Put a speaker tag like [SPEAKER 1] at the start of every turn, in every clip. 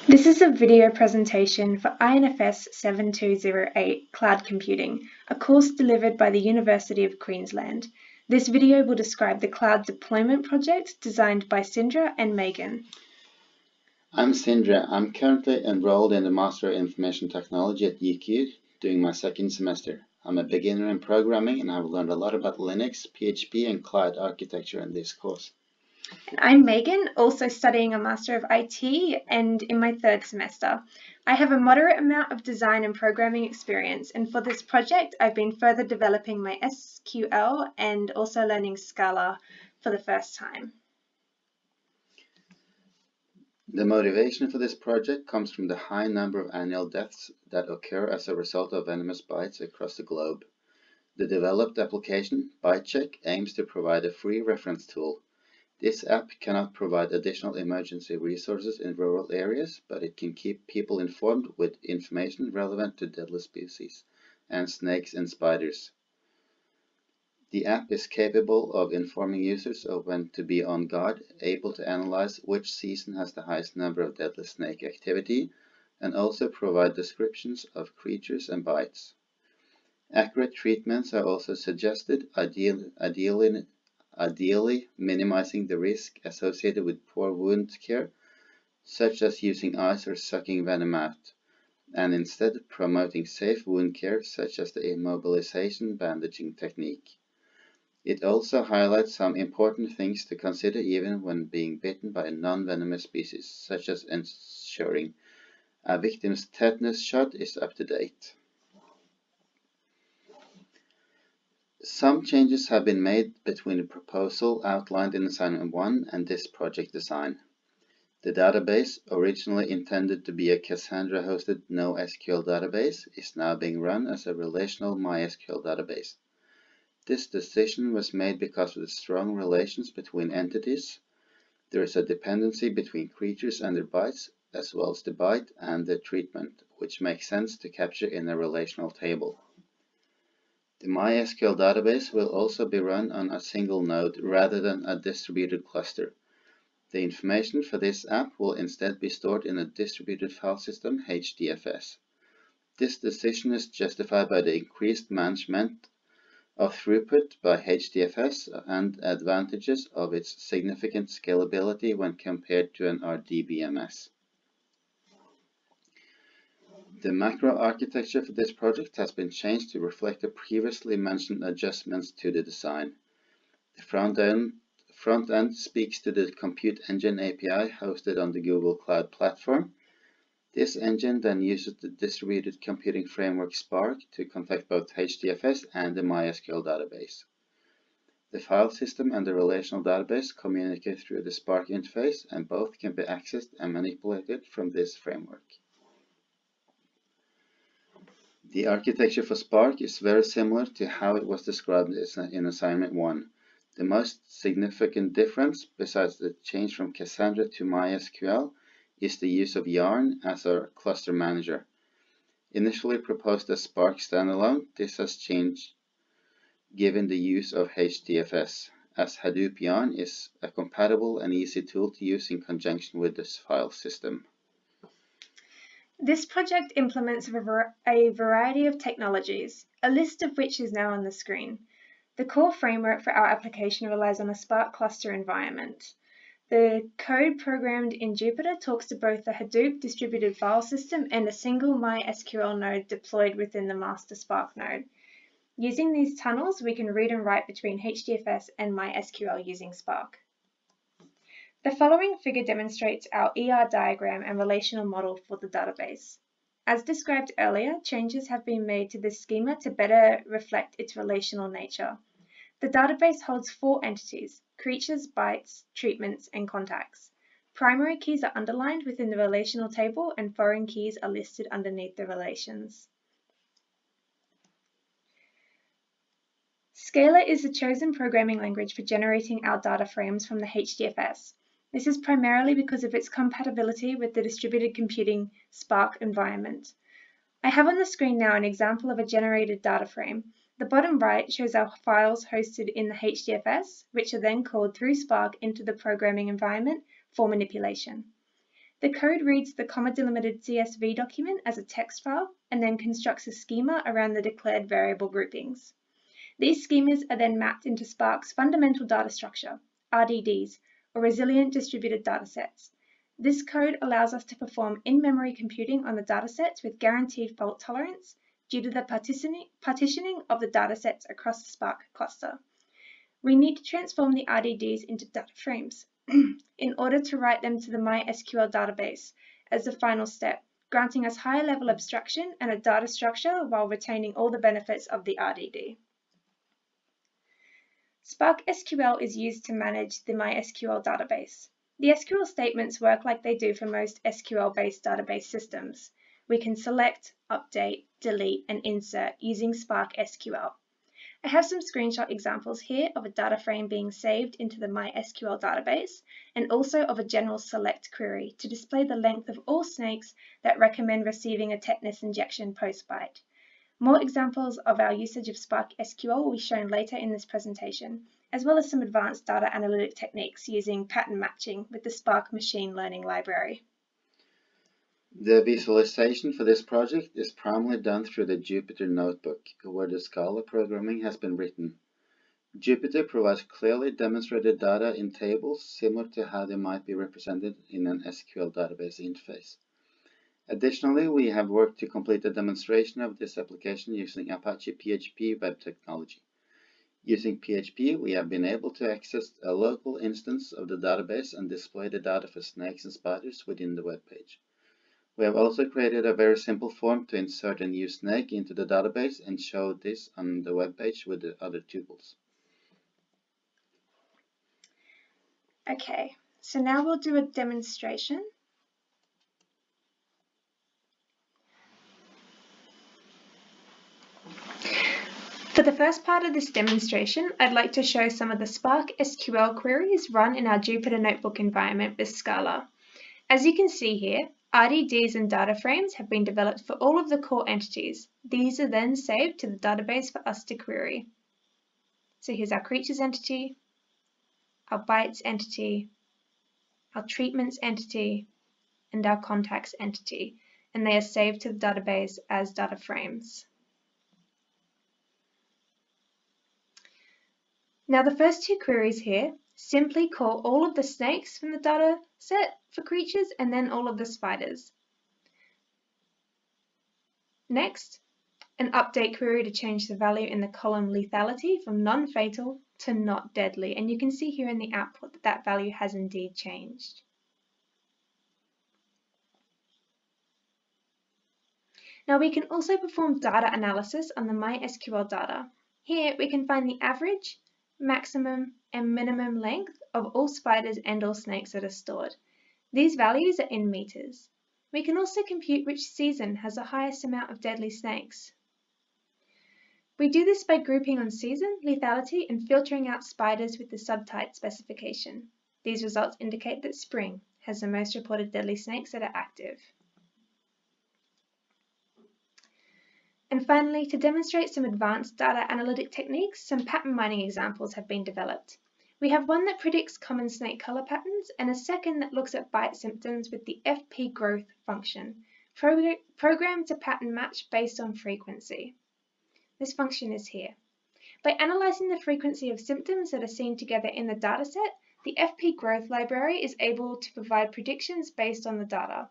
[SPEAKER 1] This is a video presentation for INFS 7208 Cloud Computing, a course delivered by the University of Queensland. This video will describe the cloud deployment project designed by Sindre and Maigan.
[SPEAKER 2] I'm Sindre. I'm currently enrolled in the Master of Information Technology at UQ, doing my second semester. I'm a beginner in programming and I've learned a lot about Linux, PHP and cloud architecture in this course.
[SPEAKER 1] I'm Maigan, also studying a Master of IT and in my third semester. I have a moderate amount of design and programming experience, and for this project I've been further developing my SQL and also learning Scala for the first time.
[SPEAKER 2] The motivation for this project comes from the high number of annual deaths that occur as a result of venomous bites across the globe. The developed application, BiteCheck, aims to provide a free reference tool. This app cannot provide additional emergency resources in rural areas, but it can keep people informed with information relevant to deadly species and snakes and spiders. The app is capable of informing users of when to be on guard, able to analyze which season has the highest number of deadly snake activity, and also provide descriptions of creatures and bites. Accurate treatments are also suggested, ideally minimizing the risk associated with poor wound care, such as using ice or sucking venom out, and instead promoting safe wound care, such as the immobilization bandaging technique. It also highlights some important things to consider even when being bitten by a non-venomous species, such as ensuring a victim's tetanus shot is up to date. Some changes have been made between the proposal outlined in Assignment 1 and this project design. The database, originally intended to be a Cassandra-hosted NoSQL database, is now being run as a relational MySQL database. This decision was made because of the strong relations between entities. There is a dependency between creatures and their bites, as well as the bite and the treatment, which makes sense to capture in a relational table. The MySQL database will also be run on a single node rather than a distributed cluster. The information for this app will instead be stored in a distributed file system, HDFS. This decision is justified by the increased management of throughput by HDFS and advantages of its significant scalability when compared to an RDBMS. The macro architecture for this project has been changed to reflect the previously mentioned adjustments to the design. The front end speaks to the Compute Engine API hosted on the Google Cloud Platform. This engine then uses the distributed computing framework Spark to contact both HDFS and the MySQL database. The file system and the relational database communicate through the Spark interface, and both can be accessed and manipulated from this framework. The architecture for Spark is very similar to how it was described in Assignment 1. The most significant difference, besides the change from Cassandra to MySQL, is the use of Yarn as our cluster manager. Initially proposed as Spark standalone, this has changed given the use of HDFS, as Hadoop Yarn is a compatible and easy tool to use in conjunction with this file system.
[SPEAKER 1] This project implements a variety of technologies, a list of which is now on the screen. The core framework for our application relies on a Spark cluster environment. The code programmed in Jupyter talks to both the Hadoop distributed file system and a single MySQL node deployed within the master Spark node. Using these tunnels, we can read and write between HDFS and MySQL using Spark. The following figure demonstrates our ER diagram and relational model for the database. As described earlier, changes have been made to this schema to better reflect its relational nature. The database holds 4 entities: creatures, bites, treatments, and contacts. Primary keys are underlined within the relational table, and foreign keys are listed underneath the relations. Scala is the chosen programming language for generating our data frames from the HDFS. This is primarily because of its compatibility with the distributed computing Spark environment. I have on the screen now an example of a generated data frame. The bottom right shows our files hosted in the HDFS, which are then called through Spark into the programming environment for manipulation. The code reads the comma-delimited CSV document as a text file and then constructs a schema around the declared variable groupings. These schemas are then mapped into Spark's fundamental data structure, RDDs, or resilient distributed datasets. This code allows us to perform in-memory computing on the datasets with guaranteed fault tolerance due to the partitioning of the datasets across the Spark cluster. We need to transform the RDDs into data frames in order to write them to the MySQL database as the final step, granting us higher level abstraction and a data structure while retaining all the benefits of the RDD. Spark SQL is used to manage the MySQL database. The SQL statements work like they do for most SQL-based database systems. We can select, update, delete, and insert using Spark SQL. I have some screenshot examples here of a data frame being saved into the MySQL database and also of a general select query to display the length of all snakes that recommend receiving a tetanus injection post-bite. More examples of our usage of Spark SQL will be shown later in this presentation, as well as some advanced data analytic techniques using pattern matching with the Spark machine learning library.
[SPEAKER 2] The visualization for this project is primarily done through the Jupyter Notebook, where the Scala programming has been written. Jupyter provides clearly demonstrated data in tables similar to how they might be represented in an SQL database interface. Additionally, we have worked to complete a demonstration of this application using Apache PHP web technology. Using PHP, we have been able to access a local instance of the database and display the data for snakes and spiders within the web page. We have also created a very simple form to insert a new snake into the database and show this on the web page with the other tuples.
[SPEAKER 1] Okay, so now we'll do a demonstration. For the first part of this demonstration, I'd like to show some of the Spark SQL queries run in our Jupyter Notebook environment with Scala. As you can see here, RDDs and data frames have been developed for all of the core entities. These are then saved to the database for us to query. So here's our creatures entity, our bites entity, our treatments entity, and our contacts entity, and they are saved to the database as data frames. Now the first two queries here simply call all of the snakes from the data set for creatures and then all of the spiders. Next, an update query to change the value in the column lethality from non-fatal to not deadly, and you can see here in the output that that value has indeed changed. Now we can also perform data analysis on the MySQL data. Here we can find the average, maximum, and minimum length of all spiders and all snakes that are stored. These values are in meters. We can also compute which season has the highest amount of deadly snakes. We do this by grouping on season, lethality, and filtering out spiders with the subtype specification. These results indicate that spring has the most reported deadly snakes that are active. And finally, to demonstrate some advanced data analytic techniques, some pattern mining examples have been developed. We have one that predicts common snake color patterns and a second that looks at bite symptoms with the FP growth function, programmed to pattern match based on frequency. This function is here. By analyzing the frequency of symptoms that are seen together in the dataset, the FP growth library is able to provide predictions based on the data.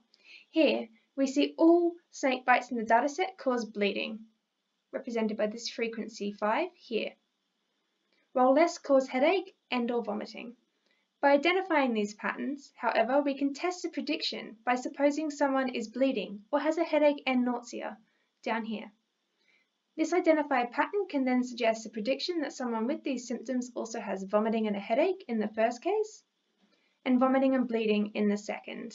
[SPEAKER 1] Here, we see all snake bites in the dataset cause bleeding, represented by this frequency 5 here, while less cause headache and/or vomiting. By identifying these patterns, however, we can test the prediction by supposing someone is bleeding or has a headache and nausea down here. This identified pattern can then suggest a prediction that someone with these symptoms also has vomiting and a headache in the first case, and vomiting and bleeding in the second.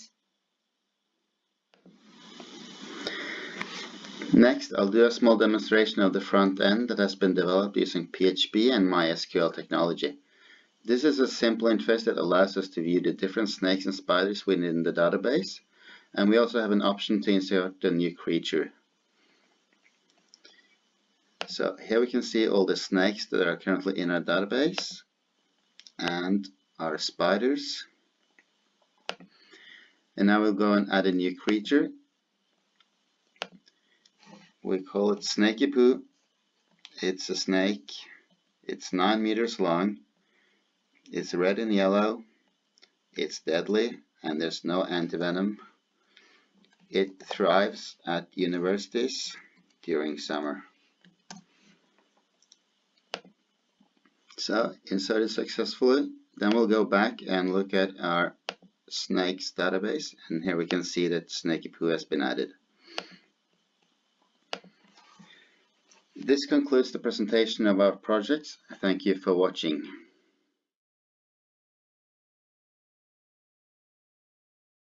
[SPEAKER 2] Next, I'll do a small demonstration of the front end that has been developed using PHP and MySQL technology. This is a simple interface that allows us to view the different snakes and spiders within the database, and we also have an option to insert a new creature. So here we can see all the snakes that are currently in our database and our spiders. And now we'll go and add a new creature. We call it Snaky Poo. It's a snake. It's 9 meters long. It's red and yellow. It's deadly, and there's no antivenom. It thrives at universities during summer. So, inserted successfully. Then we'll go back and look at our snakes database, and here we can see that Snaky Poo has been added. This concludes the presentation of our project. Thank you for watching.